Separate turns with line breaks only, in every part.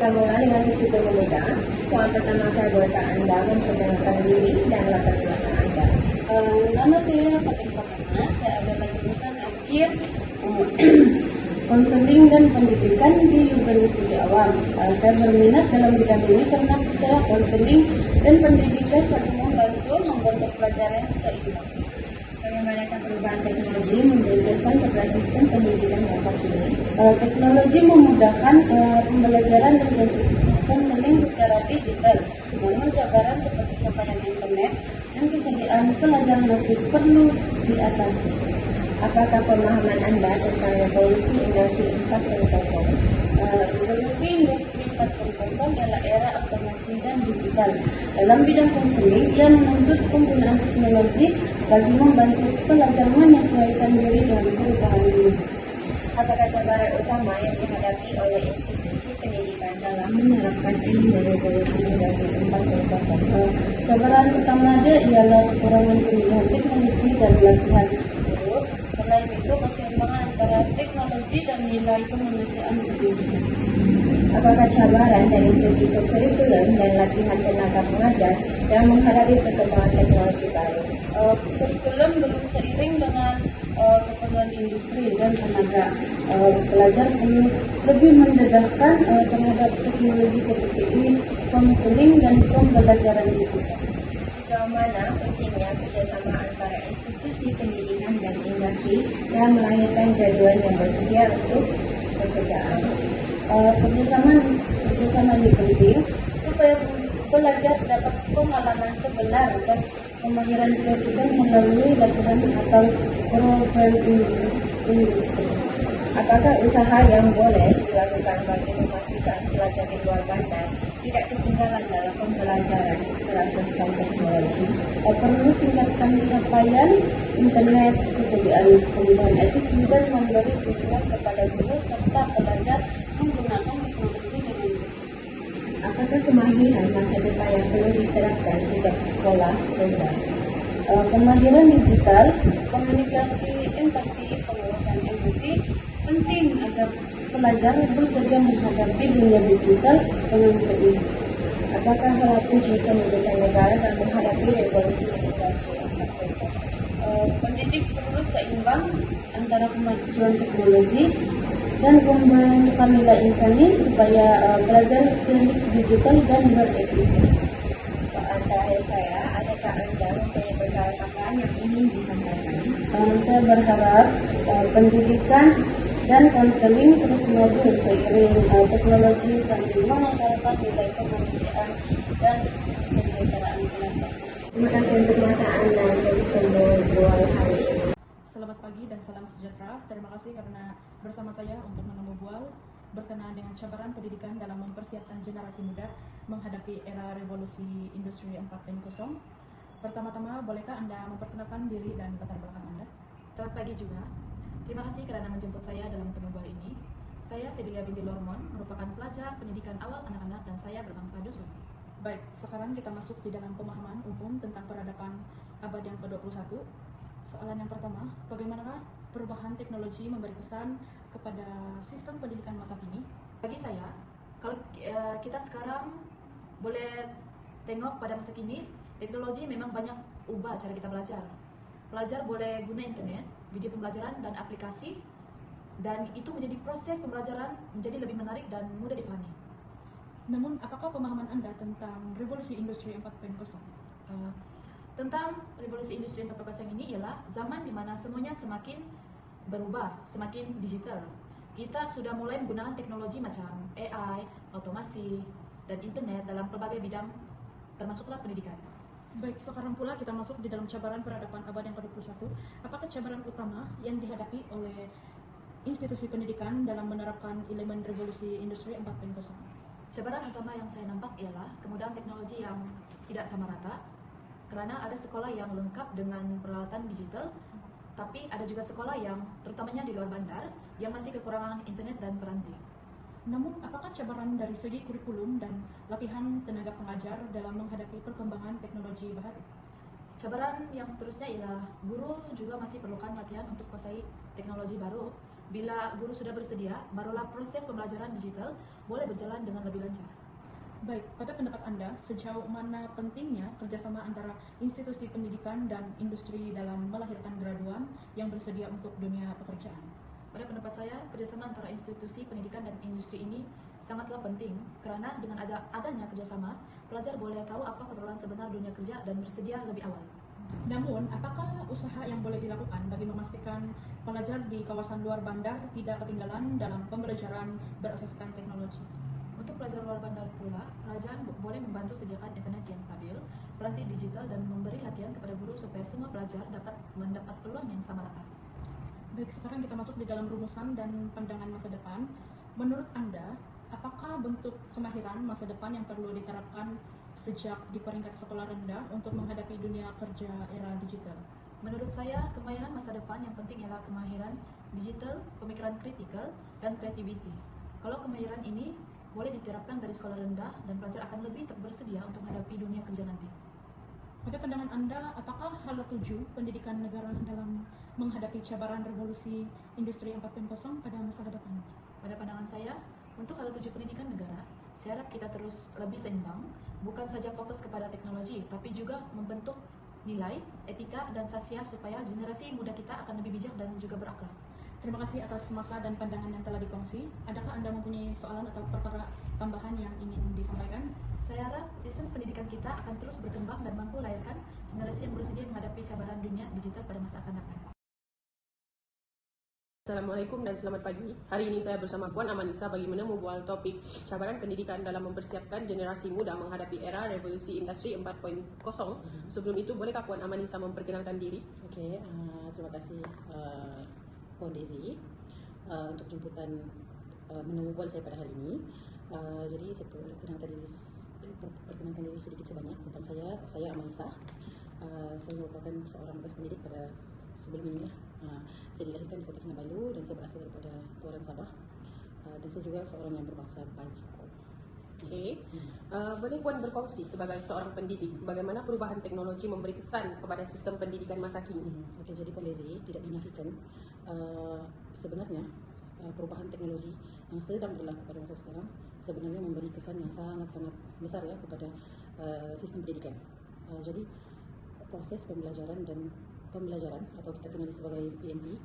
Sambungan dengan sisi pemuda, soal pertama saya bolehkah Anda memperkenalkan diri dan latar belakang Anda?
Nama saya Fatin Fatana, saya adalah jurusan akhir konseling dan pendidikan di Universiti Awam. Saya berminat dalam bidang ini karena saya konseling dan pendidikan satu membantu pelajaran yang seimbang.
Bagaimanakah perubahan teknologi memberi kesan kepada sistem pendidikan masa kini?
Teknologi memudahkan pembelajaran dan konseling secara digital, namun cabaran seperti capaian internet dan kesediaan pelajaran masih perlu diatasi.
Apakah pemahaman Anda tentang revolusi industri 4.0?
Revolusi industri 4.0 adalah era otomasi dan digital. Dalam bidang konseling, ia menuntut penggunaan teknologi bagi membantu pelajar menyesuaikan diri dengan perubahan ini.
Apakah cabaran utama yang dihadapi oleh institusi pendidikan dalam menerapkan ilmu revolusi industri 4.0?
Cabaran utama dia ialah kekurangan penggunaan teknologi dan latihan guru. Selain itu, keseimbangan antara teknologi dan nilai kemanusiaan pendidikan.
Apakah cabaran dari segi kurikulum dan latihan tenaga pengajar yang menghadapi perkembangan teknologi baru?
Kurikulum belum seiring dengan perkembangan industri dan tenaga. Pelajar perlu lebih mendedahkan terhadap teknologi seperti ini, konseling dan pembelajaran digital.
Sejauh mana pentingnya kerjasama antara institusi pendidikan dan industri dalam melahirkan graduan yang bersedia untuk pekerjaan?
Kerjasama ini penting supaya pelajar dapat pengalaman sebenar dan kemahiran praktikal melalui latihan atau program industri.
Apakah usaha yang boleh dilakukan bagi memastikan pelajar di luar bandar tidak ketinggalan dalam pembelajaran berasaskan teknologi?
Perlu tingkatkan capaian internet, kesediaan kemudahan etis dan memberi dukungan kepada guru serta pelajar menggunakan teknologi dengan baik.
Apakah kemahiran masa depan yang perlu diterapkan sejak sekolah rendah?
Kemahiran digital, komunikasi, empati, penguasaan emosi penting agar pelajar bersedia menghadapi dunia digital dengan seimbang.
Apakah hal kunci pendidikan negara dalam menghadapi revolusi industri 4.0?
Pendidik perlu seimbang antara kemajuan teknologi dan pembentukan nilai insani supaya pelajar cerdik digital dan beretika.
Soal terakhir saya, adakah Anda mempunyai bekal tambahan yang ingin disampaikan?
Saya berharap pendidikan dan konseling terus maju seiring teknologi sambil mengangkat nilai kemanusiaan dan kesejahteraan pelajar.
Terima kasih untuk masa Anda untuk berbual hari ini.
Selamat pagi dan salam sejahtera. Terima kasih karena bersama saya untuk menemu bual berkenaan dengan cabaran pendidikan dalam mempersiapkan generasi muda menghadapi era revolusi industri 4.0. Pertama-tama, bolehkah Anda memperkenalkan diri dan latar belakang Anda?
Selamat pagi juga. Terima kasih karena menjemput saya dalam temu bual ini. Saya Fidelia binti Lormon, merupakan pelajar pendidikan awal anak-anak dan saya berbangsa Dusun.
Baik, sekarang kita masuk di dalam pemahaman umum tentang peradaban abad yang ke-21. Soalan yang pertama, bagaimanakah perubahan teknologi memberi kesan kepada sistem pendidikan masa kini?
Bagi saya, kalau kita sekarang boleh tengok pada masa kini, teknologi memang banyak ubah cara kita belajar. Pelajar boleh guna internet, video pembelajaran dan aplikasi, dan itu menjadi proses pembelajaran menjadi lebih menarik dan mudah dipahami.
Namun, apakah pemahaman Anda tentang revolusi industri 4.0?
Tentang revolusi industri 4.0 ini ialah zaman di mana semuanya semakin berubah, semakin digital. Kita sudah mulai menggunakan teknologi macam AI, otomasi, dan internet dalam berbagai bidang, termasuklah pendidikan.
Baik, sekarang pula kita masuk di dalam cabaran peradaban abad yang ke-21. Apakah cabaran utama yang dihadapi oleh institusi pendidikan dalam menerapkan elemen revolusi industri 4.0?
Cabaran utama yang saya nampak ialah kemudahan teknologi yang tidak sama rata, karena ada sekolah yang lengkap dengan peralatan digital, tapi ada juga sekolah yang, terutamanya di luar bandar, yang masih kekurangan internet dan peranti.
Namun, apakah cabaran dari segi kurikulum dan latihan tenaga pengajar dalam menghadapi perkembangan teknologi baru?
Cabaran yang seterusnya ialah guru juga masih perlukan latihan untuk kuasai teknologi baru, Bila guru sudah bersedia, barulah proses pembelajaran digital boleh berjalan dengan lebih lancar.
Baik, pada pendapat Anda, sejauh mana pentingnya kerjasama antara institusi pendidikan dan industri dalam melahirkan graduan yang bersedia untuk dunia pekerjaan?
Pada pendapat saya, kerjasama antara institusi pendidikan dan industri ini sangatlah penting karena dengan adanya kerjasama, pelajar boleh tahu apa keperluan sebenar dunia kerja dan bersedia lebih awal.
Namun, apakah usaha yang boleh dilakukan bagi memastikan pelajar di kawasan luar bandar tidak ketinggalan dalam pembelajaran berasaskan teknologi?
Untuk pelajar luar bandar pula, kerajaan boleh membantu sediakan internet yang stabil, peranti digital, dan memberi latihan kepada guru supaya semua pelajar dapat mendapat peluang yang sama rata.
Baik, sekarang kita masuk di dalam rumusan dan pandangan masa depan. Menurut Anda, apakah bentuk kemahiran masa depan yang perlu diterapkan sejak di peringkat sekolah rendah untuk menghadapi dunia kerja era digital?
Menurut saya, kemahiran masa depan yang penting ialah kemahiran digital, pemikiran kritikal, dan creativity. Kalau kemahiran ini boleh diterapkan dari sekolah rendah dan pelajar akan lebih bersedia untuk menghadapi dunia kerja nanti.
Pada pandangan Anda, apakah hala tuju pendidikan negara dalam menghadapi cabaran revolusi industri 4.0 pada masa depan?
Pada pandangan saya, untuk hal tuju pendidikan negara, saya harap kita terus lebih seimbang, bukan saja fokus kepada teknologi, tapi juga membentuk nilai, etika, dan sasiah supaya generasi muda kita akan lebih bijak dan juga berakhlak.
Terima kasih atas masa dan pandangan yang telah dikongsi. Adakah Anda mempunyai soalan atau perkara tambahan yang ingin disampaikan?
Saya harap sistem pendidikan kita akan terus berkembang dan mampu melahirkan generasi yang bersedia menghadapi cabaran dunia digital pada masa akan datang.
Assalamualaikum dan selamat pagi. Hari ini saya bersama Puan Amanisa bagi membual topik cabaran pendidikan dalam mempersiapkan generasi muda menghadapi era revolusi industri 4.0. Sebelum itu, bolehkah Puan Amanisa memperkenalkan diri?
Okey, terima kasih Puan Daisy untuk jemputan menunggu saya pada hari ini. Jadi saya perkenalkan diri sedikit sebanyak tentang saya Amanisa. Saya merupakan seorang bekas pendidik pada sebelum ini lah. Saya dilahirkan di Kota Kinabalu dan saya berasal daripada Tuaran Sabah. Dan saya juga seorang yang berbangsa Bajau.
Okey. Boleh Puan berkongsi sebagai seorang pendidik bagaimana perubahan teknologi memberi kesan kepada sistem pendidikan masa kini?
Okey, jadi Puan Daisy, tidak dinafikan sebenarnya perubahan teknologi yang sedang berlaku pada masa sekarang sebenarnya memberi kesan yang sangat-sangat besar ya kepada sistem pendidikan. Jadi proses pembelajaran dan pembelajaran atau kita kenali sebagai PNP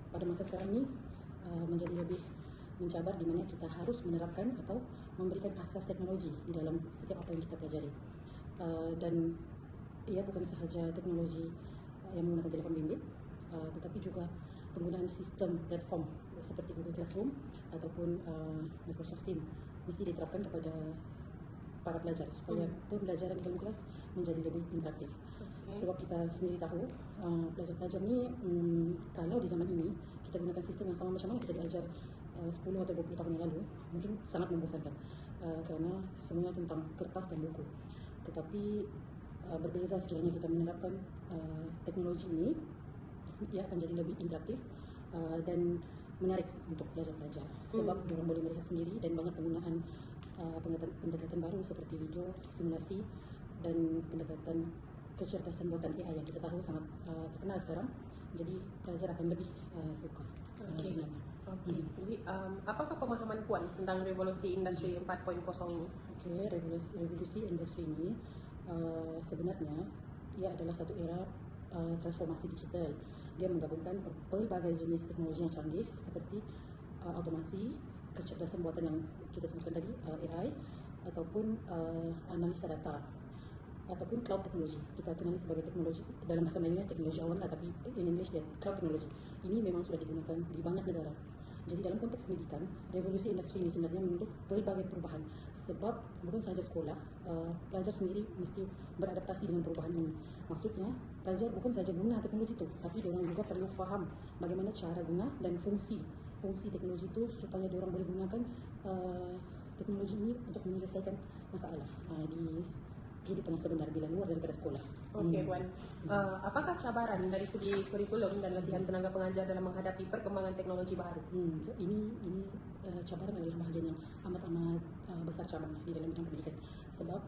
pada masa sekarang ini menjadi lebih mencabar di mana kita harus menerapkan atau memberikan asas teknologi di dalam setiap apa yang kita pelajari. Dan ia bukan sahaja teknologi yang menggunakan telefon bimbit, tetapi juga penggunaan sistem platform seperti Google Classroom ataupun Microsoft Teams mesti diterapkan kepada para pelajar supaya pembelajaran di dalam kelas menjadi lebih interaktif. Sebab kita sendiri tahu pelajar-pelajar ni kalau di zaman ini kita gunakan sistem yang sama macam mana kita diajar 10 atau 20 tahun yang lalu, mungkin sangat membosankan kerana semuanya tentang kertas dan buku. Tetapi berbeza sekiranya kita menerapkan teknologi ini, ia akan jadi lebih interaktif dan menarik untuk pelajar-pelajar sebab mereka boleh melihat sendiri dan banyak penggunaan pendekatan baru seperti video, stimulasi dan pendekatan kecerdasan buatan AI yang kita tahu sangat terkenal sekarang. Jadi pelajar akan lebih suka sebenarnya.
Okey. Jadi apakah pemahaman Puan tentang revolusi industri 4.0 ini?
Okey, revolusi industri ini sebenarnya ia adalah satu era transformasi digital. Dia menggabungkan pelbagai jenis teknologi yang canggih seperti automasi, kecerdasan buatan yang kita sebutkan tadi, AI, ataupun analisa data, ataupun cloud teknologi. Kita kenali sebagai teknologi, dalam bahasa Melayu teknologi awal lah, tapi in English dia cloud teknologi. Ini memang sudah digunakan di banyak negara. Jadi dalam konteks pendidikan, revolusi industri ini sebenarnya membentuk pelbagai perubahan. Sebab bukan sahaja sekolah, pelajar sendiri mesti beradaptasi dengan perubahan ini. Maksudnya, pelajar bukan sahaja guna teknologi itu, tapi diorang juga perlu faham bagaimana cara guna dan fungsi teknologi itu supaya diorang boleh gunakan teknologi ini untuk menyelesaikan masalah di kehidupan yang sebenar bila luar daripada sekolah.
Okey Puan. Apakah cabaran dari segi kurikulum dan latihan tenaga pengajar dalam menghadapi perkembangan teknologi baru?
So ini cabaran adalah bahagian yang amat besar cabarannya di dalam bidang pendidikan. Sebab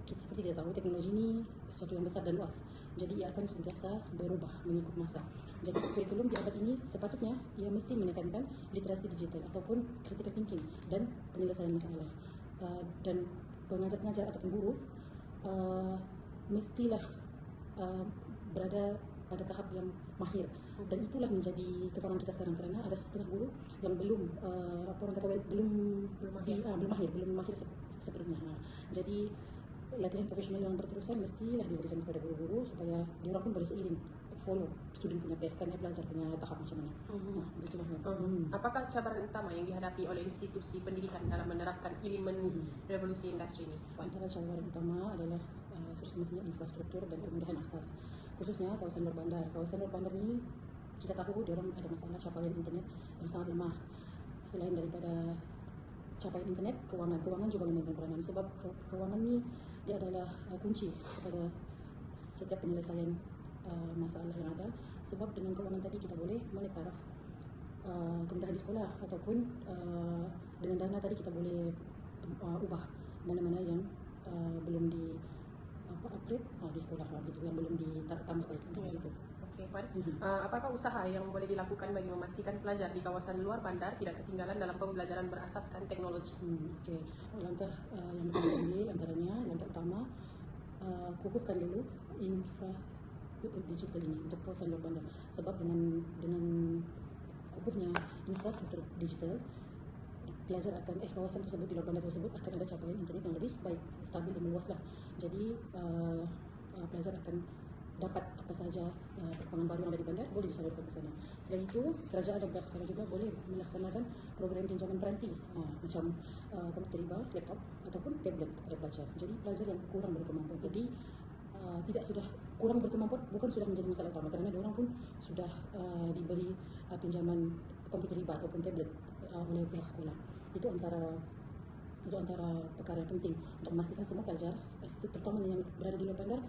kita seperti kita tahu teknologi ini sesuatu yang besar dan luas. Jadi ia akan sentiasa berubah mengikut masa. Jadi kurikulum di abad ini sepatutnya ia mesti menekankan literasi digital ataupun critical thinking dan penyelesaian masalah. Dan pengajar-pengajar ataupun guru mestilah berada pada tahap yang mahir, dan itulah menjadi kekurangan kita sekarang kerana ada setengah guru yang belum belum mahir sepenuhnya. Jadi latihan profesional yang berterusan mestilah diberikan kepada guru-guru supaya diorang pun boleh seiring follow student punya pace, kan belajar punya tahap macam mana. Begitulah.
Apakah cabaran utama yang dihadapi oleh institusi pendidikan dalam menerapkan elemen revolusi industri ini?
Antara cabaran utama adalah semestinya infrastruktur dan kemudahan asas, khususnya kawasan luar bandar. Kawasan luar bandar ini kita tahu diorang ada masalah capaian internet yang sangat lemah. Selain daripada capaian internet, keuangan juga memainkan peranan, sebab keuangan ini dia adalah kunci kepada setiap penyelesaian masalah yang ada. Sebab dengan keuangan tadi kita boleh menaik taraf kemudahan di sekolah, ataupun dengan dana tadi kita boleh ubah mana-mana yang belum di upgrade di sekolah gitu, yang belum ditambah baik gitu.
Okey, Puan. Apakah usaha yang boleh dilakukan bagi memastikan pelajar di kawasan luar bandar tidak ketinggalan dalam pembelajaran berasaskan teknologi?
Okey, langkah yang perlu diambil antaranya, langkah utama kukuhkan dulu infrastruktur digital ini untuk kawasan luar bandar. Sebab dengan kukuhnya infrastruktur digital, pelajar akan kawasan tersebut di luar bandar tersebut akan ada capaian internet yang lebih baik, stabil dan meluas lah. Jadi pelajar akan dapat apa sahaja perkembangan baru yang ada di bandar boleh disalurkan ke sana. Selain itu, kerajaan dan pihak sekolah juga boleh melaksanakan program pinjaman peranti macam komputer riba, laptop ataupun tablet kepada pelajar. Jadi pelajar yang kurang berkemampuan, jadi tidak sudah kurang berkemampuan bukan sudah menjadi masalah utama, kerana diorang pun sudah diberi pinjaman komputer riba ataupun tablet oleh pihak sekolah. Itu antara perkara yang penting untuk memastikan semua pelajar, terutama yang berada di luar bandar,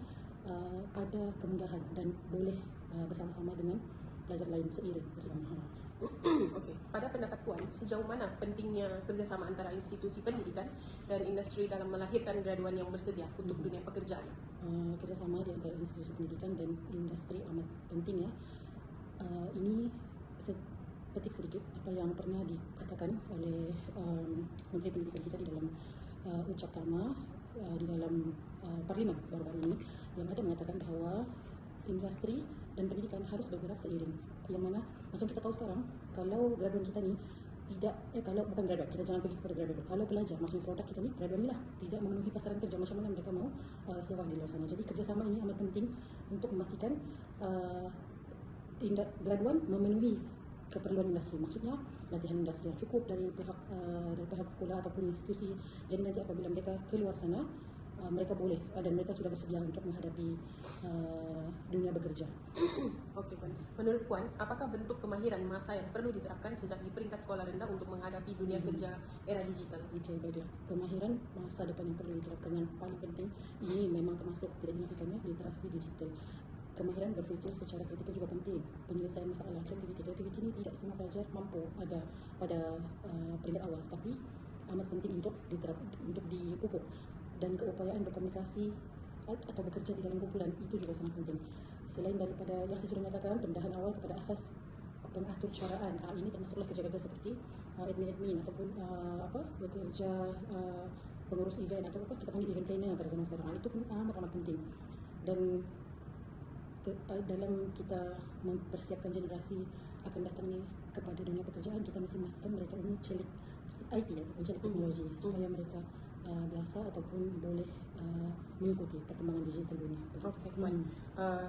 ada kemudahan dan boleh bersama-sama dengan pelajar lain seiring bersama.
Okey, pada pendapat Puan, sejauh mana pentingnya kerjasama antara institusi pendidikan dan industri dalam melahirkan graduan yang bersedia untuk dunia pekerjaan?
Kerjasama di antara institusi pendidikan dan industri amat penting ya. Ini petik sedikit apa yang pernah dikatakan oleh Menteri Pendidikan kita di dalam ucap tama di dalam Parlimen baru-baru ini, yang ada mengatakan bahawa industri dan pendidikan harus bergerak seiring. Yang mana macam kita tahu sekarang, kalau graduan kita ni tidak kalau bukan graduan, kita jangan pergi kepada graduan. Kalau pelajar, maksudnya produk kita ni, graduan ni lah tidak memenuhi pasaran kerja, macam mana mereka mau survive di luar sana. Jadi kerjasama ini amat penting untuk memastikan graduan memenuhi keperluan industri. Maksudnya latihan industri yang cukup dari pihak sekolah ataupun institusi. Jadi nanti apabila mereka keluar sana, mereka boleh dan mereka sudah bersedia untuk menghadapi dunia bekerja.
Okey, Puan. Menurut Puan, apakah bentuk kemahiran masa yang perlu diterapkan sejak di peringkat sekolah rendah untuk menghadapi dunia kerja era digital?
Okey, baiklah. Kemahiran masa depan yang perlu diterapkan yang paling penting ini memang termasuk tidak dinafikannya literasi digital. Kemahiran berfikir secara kritikal juga penting. Penyelesaian masalah, kreativiti ini tidak semua pelajar mampu ada pada peringkat awal, tapi amat penting untuk dipupuk. Dan keupayaan berkomunikasi atau bekerja di dalam kumpulan itu juga sangat penting. Selain daripada yang saya sudah nyatakan, pendedahan awal kepada asas pengatur caraan, ini termasuklah kerja-kerja seperti admin ataupun bekerja pengurus event atau kita panggil event planner pada zaman sekarang. Itu pun amat penting. Dan dalam kita mempersiapkan generasi akan datang ni kepada dunia pekerjaan, kita mesti memastikan mereka ini celik IT ataupun celik teknologi supaya mereka biasa ataupun boleh mengikuti perkembangan digital dunia.
Okey, Puan.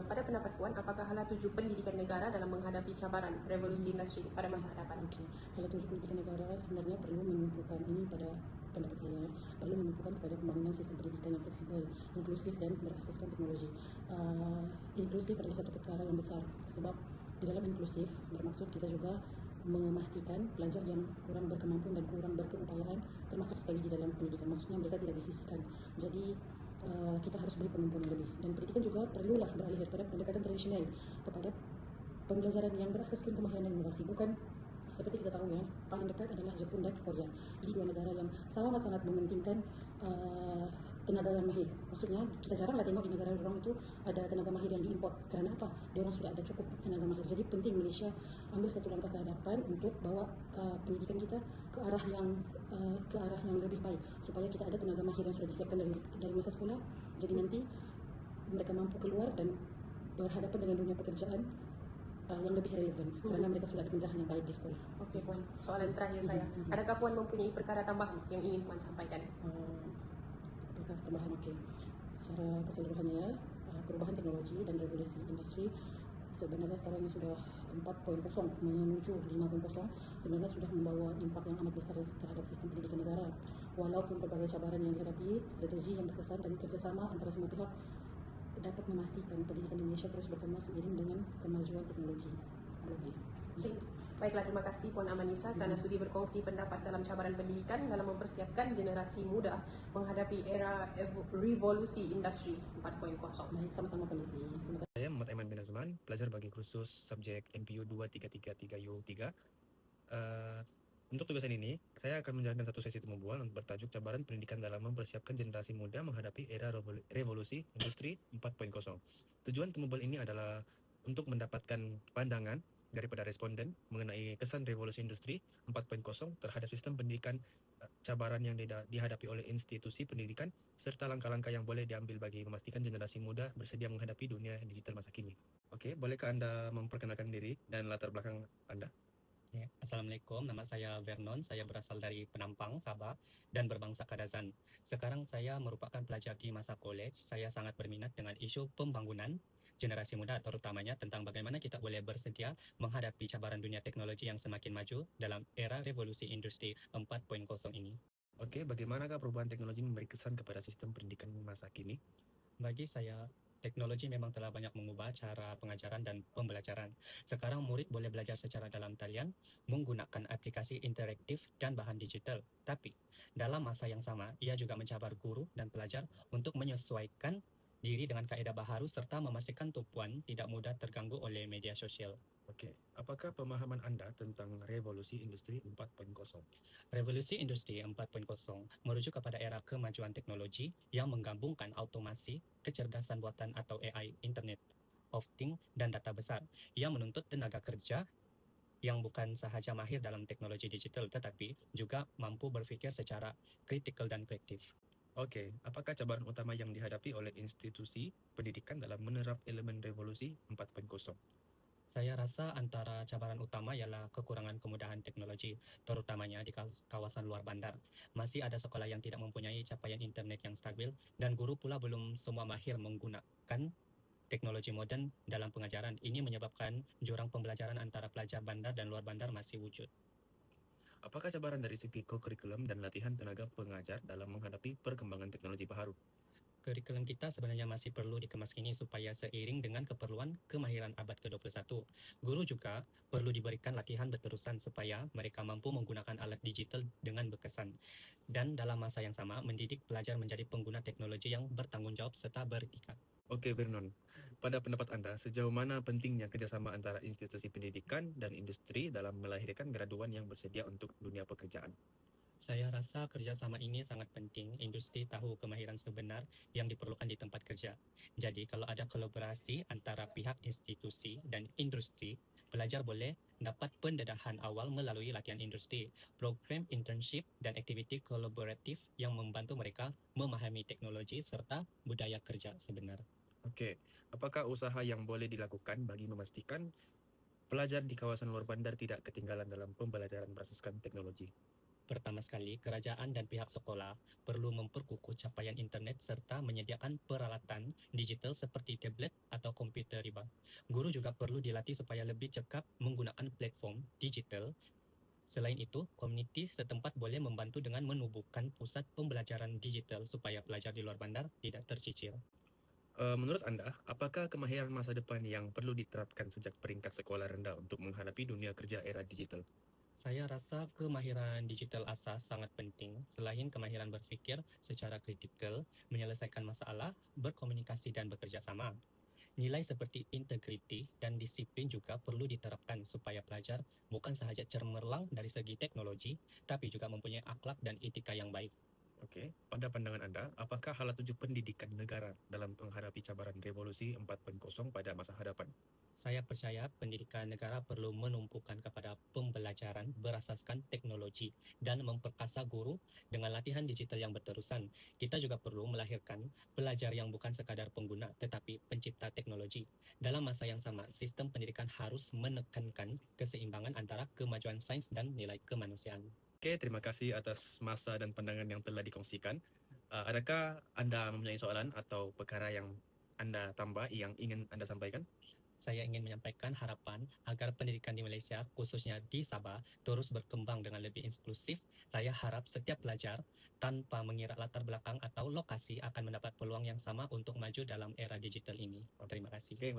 Pada pendapat Puan, apakah hala tuju pendidikan negara dalam menghadapi cabaran revolusi industri pada masa hadapan?
Okey, hala tuju pendidikan negara sebenarnya perlu menumpukan ini pada pendapat saya, perlu menumpukan kepada pembangunan sistem pendidikan yang fleksibel, inklusif dan berasaskan teknologi. Inklusif adalah satu perkara yang besar, sebab di dalam inklusif bermaksud kita juga memastikan pelajar yang kurang berkemampuan dan kurang berkeupayaan termasuk sekali di dalam pendidikan. Maksudnya mereka tidak disisihkan. Jadi kita harus beri penumpuan lebih. Dan pendidikan juga perlulah beralih daripada pendekatan tradisional kepada pembelajaran yang berasaskan kemahiran dan inovasi. Bukan seperti kita tahu ya, paling dekat adalah Jepun dan Korea. Ini dua negara yang sangat-sangat mementingkan tenaga mahir. Maksudnya kita jarang lah tengok di negara orang itu ada tenaga mahir yang diimport. Kerana apa? Dia orang sudah ada cukup tenaga mahir. Jadi penting Malaysia ambil satu langkah ke hadapan untuk bawa pendidikan kita ke arah yang lebih baik, supaya kita ada tenaga mahir yang sudah disiapkan dari masa sekolah. Jadi nanti mereka mampu keluar dan berhadapan dengan dunia pekerjaan yang lebih relevan, kerana mereka sudah ada pendidikan yang baik di sekolah.
Okey Puan, soalan terakhir saya. Adakah Puan mempunyai perkara tambahan yang ingin Puan sampaikan?
Perkara tambahan, okey. Secara keseluruhannya, perubahan teknologi dan revolusi industri sebenarnya sekarang yang sudah 4.0 menuju 5.0 sebenarnya sudah membawa impak yang amat besar terhadap sistem pendidikan negara. Walaupun berbagai cabaran yang dihadapi, strategi yang berkesan dan kerjasama antara semua pihak dapat memastikan pendidikan di Malaysia terus berkembang seiring dengan kemajuan teknologi global.
Baiklah, terima kasih Puan Amanisa kerana sudi berkongsi pendapat dalam cabaran pendidikan dalam mempersiapkan generasi muda menghadapi era revolusi industri 4.0.
Baik, sama-sama Pak Lizzie. Terima kasih.
Saya Muhammad Aiman bin Azman, pelajar bagi kursus subjek MPU 2333U3. Untuk tugasan ini, saya akan menjalankan satu sesi temu bual untuk bertajuk cabaran pendidikan dalam mempersiapkan generasi muda menghadapi era revolusi industri 4.0. Tujuan temu bual ini adalah untuk mendapatkan pandangan daripada responden mengenai kesan revolusi industri 4.0 terhadap sistem pendidikan, cabaran yang dihadapi oleh institusi pendidikan, serta langkah-langkah yang boleh diambil bagi memastikan generasi muda bersedia menghadapi dunia digital masa kini. Okey, bolehkah anda memperkenalkan diri dan latar belakang anda?
Ya, Assalamualaikum, nama saya Vernon, saya berasal dari Penampang, Sabah dan berbangsa Kadazan. Sekarang saya merupakan pelajar di masa college. Saya sangat berminat dengan isu pembangunan generasi muda, terutamanya tentang bagaimana kita boleh bersedia menghadapi cabaran dunia teknologi yang semakin maju dalam era revolusi industri 4.0 ini.
Okey, bagaimanakah perubahan teknologi memberi kesan kepada sistem pendidikan masa kini?
Bagi saya, teknologi memang telah banyak mengubah cara pengajaran dan pembelajaran. Sekarang murid boleh belajar secara dalam talian menggunakan aplikasi interaktif dan bahan digital. Tapi, dalam masa yang sama, ia juga mencabar guru dan pelajar untuk menyesuaikan diri dengan kaedah baharu serta memastikan tumpuan tidak mudah terganggu oleh media sosial.
Okey, apakah pemahaman anda tentang revolusi industri 4.0?
Revolusi industri 4.0 merujuk kepada era kemajuan teknologi yang menggabungkan automasi, kecerdasan buatan atau AI, Internet of Things dan data besar yang menuntut tenaga kerja yang bukan sahaja mahir dalam teknologi digital tetapi juga mampu berfikir secara kritikal dan kreatif.
Okey, apakah cabaran utama yang dihadapi oleh institusi pendidikan dalam menerap elemen revolusi 4.0?
Saya rasa antara cabaran utama ialah kekurangan kemudahan teknologi, terutamanya di kawasan luar bandar. Masih ada sekolah yang tidak mempunyai capaian internet yang stabil dan guru pula belum semua mahir menggunakan teknologi moden dalam pengajaran. Ini menyebabkan jurang pembelajaran antara pelajar bandar dan luar bandar masih wujud.
Apakah cabaran dari segi kurikulum dan latihan tenaga pengajar dalam menghadapi perkembangan teknologi baru?
Kurikulum kita sebenarnya masih perlu dikemaskini supaya seiring dengan keperluan kemahiran abad ke-21. Guru juga perlu diberikan latihan berterusan supaya mereka mampu menggunakan alat digital dengan berkesan. Dan dalam masa yang sama, mendidik pelajar menjadi pengguna teknologi yang bertanggungjawab serta beretika.
Okey Vernon, pada pendapat anda, sejauh mana pentingnya kerjasama antara institusi pendidikan dan industri dalam melahirkan graduan yang bersedia untuk dunia pekerjaan?
Saya rasa kerjasama ini sangat penting. Industri tahu kemahiran sebenar yang diperlukan di tempat kerja. Jadi kalau ada kolaborasi antara pihak institusi dan industri, pelajar boleh dapat pendedahan awal melalui latihan industri, program internship dan aktiviti kolaboratif yang membantu mereka memahami teknologi serta budaya kerja sebenar.
Okey, apakah usaha yang boleh dilakukan bagi memastikan pelajar di kawasan luar bandar tidak ketinggalan dalam pembelajaran berasaskan teknologi?
Pertama sekali, kerajaan dan pihak sekolah perlu memperkukuh capaian internet serta menyediakan peralatan digital seperti tablet atau komputer riba. Guru juga perlu dilatih supaya lebih cekap menggunakan platform digital. Selain itu, komuniti setempat boleh membantu dengan menubuhkan pusat pembelajaran digital supaya pelajar di luar bandar tidak tercicir.
Menurut anda, apakah kemahiran masa depan yang perlu diterapkan sejak peringkat sekolah rendah untuk menghadapi dunia kerja era digital?
Saya rasa kemahiran digital asas sangat penting. Selain kemahiran berfikir secara kritikal, menyelesaikan masalah, berkomunikasi dan bekerja sama. Nilai seperti integriti dan disiplin juga perlu diterapkan supaya pelajar bukan sahaja cemerlang dari segi teknologi, tapi juga mempunyai akhlak dan etika yang baik.
Oke, pada pandangan Anda, apakah hala tuju pendidikan negara dalam menghadapi cabaran revolusi 4.0 pada masa hadapan?
Saya percaya pendidikan negara perlu menumpukan kepada pembelajaran berasaskan teknologi dan memperkasa guru dengan latihan digital yang berterusan. Kita juga perlu melahirkan pelajar yang bukan sekadar pengguna tetapi pencipta teknologi. Dalam masa yang sama, sistem pendidikan harus menekankan keseimbangan antara kemajuan sains dan nilai kemanusiaan.
Oke, terima kasih atas masa dan pandangan yang telah dikongsikan. Adakah Anda mempunyai soalan atau perkara yang Anda tambah yang ingin Anda sampaikan?
Saya ingin menyampaikan harapan agar pendidikan di Malaysia, khususnya di Sabah, terus berkembang dengan lebih inklusif. Saya harap setiap pelajar, tanpa mengira latar belakang atau lokasi, akan mendapat peluang yang sama untuk maju dalam era digital ini. Terima kasih.
Oke,